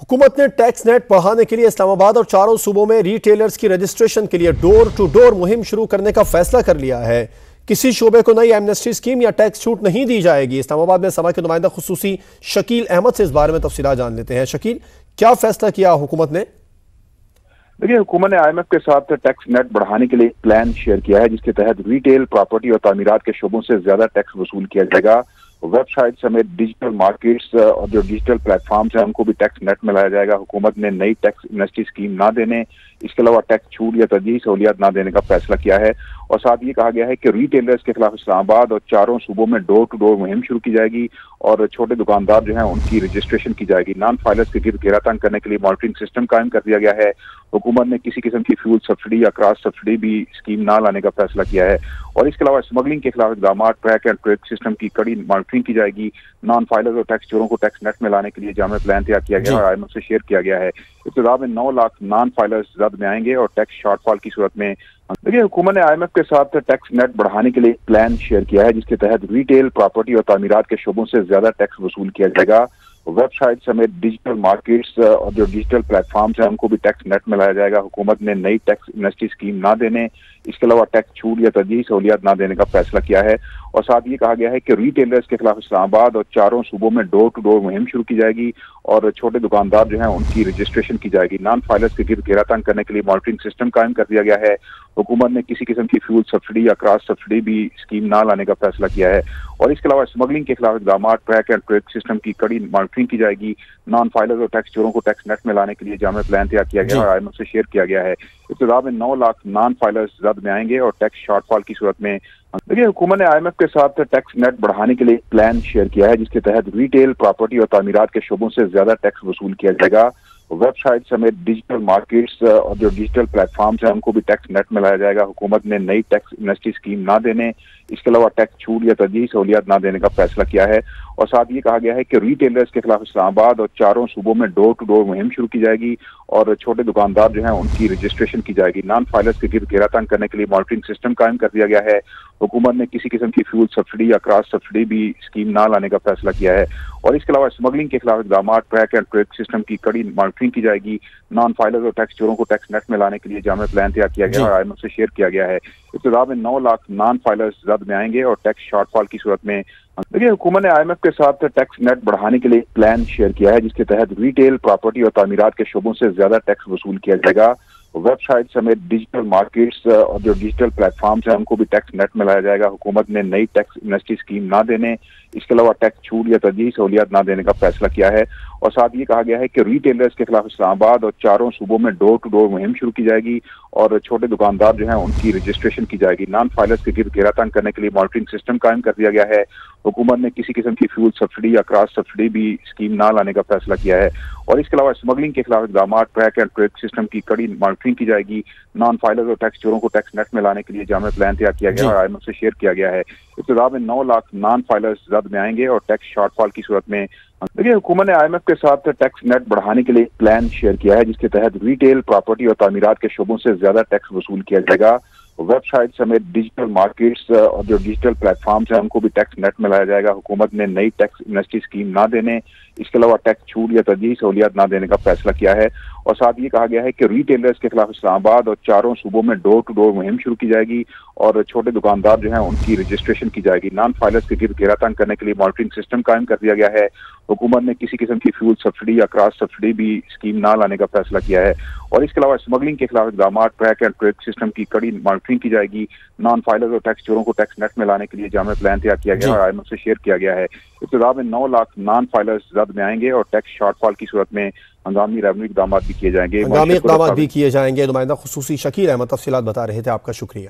حکومت نے tax net بڑھانے کے لیے اسلام آباد اور چاروں صوبوں میں ریٹیلرز کی رجسٹریشن کے لیے ڈور ٹو ڈور مہم شروع کرنے کا فیصلہ کر لیا ہے۔ کسی شعبے کو نئی ایمنسٹی اسکیم یا ٹیکس چھوٹ نہیں دی جائے گی۔ اسلام آباد میں سما کے نمائندہ خصوصی شکیل احمد سے اس بارے میں تفصیلات جان لیتے ہیں۔ شکیل، کیا فیصلہ کیا حکومت نے؟ دیکھیے، حکومت نے IMF کے ساتھ ٹیکس نیٹ بڑھانے کے لیے ایک پلان شیئر کیا ہے، جس کے تحت ریٹیل، پراپرٹی اور تعمیرات کے شعبوں سے زیادہ ٹیکس وصول کیا جائے گا۔ ویب سائٹ سمیت ڈیجیٹل مارکیٹس اور جو ڈیجیٹل پلیٹ فارمز ہیں ان کو بھی ٹیکس نیٹ میں لایا جائے گا۔ حکومت نے نئی ٹیکس ایمنسٹی اسکیم نہ دینے، اس کے علاوہ ٹیکس چھوٹ یا ترجیحی سہولیات نہ دینے کا فیصلہ کیا ہے، اور ساتھ یہ کہا گیا ہے کہ ریٹیلرز کے خلاف اسلام آباد اور چاروں صوبوں میں ڈور ٹو ڈور مہم شروع کی جائے گی، اور چھوٹے دکاندار جو ہیں ان کی رجسٹریشن کی جائے گی۔ نان فائلرز کے گرد گھیرا تنگ کرنے کے لیے مانیٹرنگ سسٹم قائم کر دیا گیا ہے۔ حکومت نے کسی قسم کی فیول سبسڈی یا کراس سبسڈی بھی اسکیم نہ لانے کا فیصلہ کیا ہے، اور اس کے علاوہ اسمگلنگ کے خلاف اقدامات، ٹریک اینڈ ٹریک سسٹم کی کڑی مانیٹرنگ کی جائے گی۔ نان فائلرز اور ٹیکس چوروں کو ٹیکس نیٹ میں لانے کے لیے جامع پلان تیار کیا گیا اور IMF سے شیئر کیا گیا ہے۔ ابتدا میں 9 لاکھ نان فائلرز زد میں آئیں گے، اور ٹیکس شارٹ فال کی صورت میں دیکھیے، حکومت نے IMF کے ساتھ ٹیکس نیٹ بڑھانے کے لیے ایک پلان شیئر کیا ہے، جس کے تحت ریٹیل، پراپرٹی اور تعمیرات کے شعبوں سے زیادہ ٹیکس وصول کیا جائے گا۔ ویب سائٹ سمیت ڈیجیٹل مارکیٹس اور جو ڈیجیٹل پلیٹ فارمز ہیں ان کو بھی ٹیکس نیٹ میں لایا جائے گا۔ حکومت نے نئی ٹیکس ایمنسٹی اسکیم نہ دینے، اس کے علاوہ ٹیکس چھوٹ یا ترجیحی سہولیات نہ دینے کا فیصلہ کیا ہے، اور ساتھ یہ کہا گیا ہے کہ ریٹیلرز کے خلاف اسلام آباد اور چاروں صوبوں میں ڈور ٹو ڈور مہم شروع کی جائے گی، اور چھوٹے دکاندار جو ہیں ان کی رجسٹریشن کی جائے گی۔ نان فائلرز کے گرد گھیرا تنگ کرنے کے لیے مانیٹرنگ سسٹم قائم کر دیا گیا ہے۔ حکومت نے کسی قسم کی فیول سبسڈی یا کراس سبسڈی بھی اسکیم نہ لانے کا فیصلہ کیا ہے، اور اس کے علاوہ اسمگلنگ کے خلاف اقدامات، ٹریک اینڈ ٹریک سسٹم کی کڑی مانیٹرنگ کی جائے گی۔ نان فائلرز اور ٹیکس چوروں کو ٹیکس نیٹ میں لانے کے لیے جامع پلان تیار کیا گیا اور IMF سے شیئر کیا گیا ہے۔ ابتدا میں 9 لاکھ نان فائلرز زد میں آئیں گے، اور ٹیکس شارٹ فال کی صورت میں دیکھیے، حکومت نے IMF کے ساتھ ٹیکس نیٹ بڑھانے کے لیے ایک پلان شیئر کیا ہے، جس کے تحت ریٹیل، پراپرٹی اور تعمیرات کے شعبوں سے زیادہ ٹیکس وصول کیا جائے گا۔ ویب سائٹ سمیت ڈیجیٹل مارکیٹس اور جو ڈیجیٹل پلیٹ فارمز ہیں ان کو بھی ٹیکس نیٹ میں لایا جائے گا۔ حکومت نے نئی ٹیکس ایمنسٹی اسکیم نہ دینے، اس کے علاوہ ٹیکس چھوٹ یا ترجیحی سہولیات نہ دینے کا فیصلہ کیا ہے، اور ساتھ یہ کہا گیا ہے کہ ریٹیلرز کے خلاف اسلام آباد اور چاروں صوبوں میں ڈور ٹو ڈور مہم شروع کی جائے گی، اور چھوٹے دکاندار جو ہیں ان کی رجسٹریشن کی جائے گی۔ نان فائلرز کے گرد گھیرا تنگ کرنے کے لیے مانیٹرنگ سسٹم قائم کر دیا گیا ہے۔ حکومت نے کسی قسم کی فیول سبسڈی یا کراس سبسڈی بھی اسکیم نہ لانے کا فیصلہ کیا ہے، اور اس کے علاوہ اسمگلنگ کے خلاف اقدامات، ٹریک اینڈ ٹریک سسٹم کی کڑی مانیٹرنگ کی جائے گی۔ نان فائلرز اور ٹیکس چوروں کو ٹیکس نیٹ میں لانے کے لیے جامع پلان تیار کیا گیا اور IMF سے شیئر کیا گیا ہے۔ ابتدا میں 9 لاکھ نان فائلرز زد میں آئیں گے، اور ٹیکس شارٹ فال کی صورت میں دیکھیے، حکومت نے IMF کے ساتھ ٹیکس نیٹ بڑھانے کے لیے ایک پلان شیئر کیا ہے، جس کے تحت ریٹیل، پراپرٹی اور تعمیرات کے شعبوں سے زیادہ ٹیکس وصول کیا جائے گا۔ ویب سائٹ سمیت ڈیجیٹل مارکیٹس اور جو ڈیجیٹل پلیٹ فارمز ہیں ان کو بھی ٹیکس نیٹ میں لایا جائے گا۔ حکومت نے نئی ٹیکس ایمنسٹی اسکیم نہ دینے، اس کے علاوہ ٹیکس چھوٹ یا ترجیحی سہولیات نہ دینے کا فیصلہ کیا ہے، اور ساتھ یہ کہا گیا ہے کہ ریٹیلرز کے خلاف اسلام آباد اور چاروں صوبوں میں ڈور ٹو ڈور مہم شروع کی جائے گی، اور چھوٹے دکاندار جو ہیں ان کی رجسٹریشن کی جائے گی۔ نان فائلرز کے گرد گھیرا تنگ کرنے کے لیے مانیٹرنگ سسٹم قائم کر دیا گیا ہے۔ حکومت نے کسی قسم کی فیول سبسڈی یا کراس سبسڈی بھی اسکیم نہ لانے کا فیصلہ کیا ہے، اور اس کے علاوہ اسمگلنگ کے خلاف اقدامات، ٹریک اینڈ ٹریک سسٹم کی کڑی مانیٹرنگ کی جائے گی۔ نان فائلرز اور ٹیکس چوروں کو ٹیکس نیٹ میں لانے کے لیے جامع پلان تیار کیا گیا اور IMF سے شیئر کیا گیا ہے۔ ابتدا میں 9 لاکھ نان فائلرز زد میں آئیں گے، اور ٹیکس شارٹ فال کی صورت میں دیکھیے، حکومت نے IMF کے ساتھ ٹیکس نیٹ بڑھانے کے لیے ایک پلان شیئر کیا ہے، جس کے تحت ریٹیل، پراپرٹی اور تعمیرات کے شعبوں سے زیادہ ٹیکس وصول کیا جائے گا۔ ویب سائٹ سمیت ڈیجیٹل مارکیٹس اور جو ڈیجیٹل پلیٹ فارمز ہیں ان کو بھی ٹیکس نیٹ میں لایا جائے گا۔ حکومت نے نئی ٹیکس ایمنسٹی اسکیم نہ دینے، اس کے علاوہ ٹیکس چھوٹ یا ترجیحی سہولیات نہ دینے کا فیصلہ کیا ہے، اور ساتھ یہ کہا گیا ہے کہ ریٹیلرز کے خلاف اسلام آباد اور چاروں صوبوں میں ڈور ٹو ڈور مہم شروع کی جائے گی، اور چھوٹے دکاندار جو ہیں ان کی رجسٹریشن کی جائے گی۔ نان فائلرز کے گرد گھیرا تنگ کرنے کے لیے مانیٹرنگ سسٹم قائم کر دیا گیا ہے۔ حکومت نے کسی قسم کی فیول سبسڈی یا کراس سبسڈی بھی اسکیم نہ لانے کا فیصلہ کیا ہے، اور اس کے علاوہ اسمگلنگ کے خلاف اقدامات، ٹریک اینڈ ٹریک سسٹم کی کڑی مانیٹرنگ کی جائے گی۔ نان فائلرز اور ٹیکس چوروں کو ٹیکس نیٹ میں لانے کے لیے جامع پلان تیار کیا گیا اور IMF سے شیئر کیا گیا ہے۔ ابتدا میں 9 لاکھ نان فائلرز زد میں آئیں گے، اور ٹیکس شارٹ فال کی صورت میں ہنگامی ریونیو اقدامات بھی کیے جائیں گے۔ نمائندہ خصوصی شکیل احمد تفصیلات بتا رہے تھے، آپ کا شکریہ۔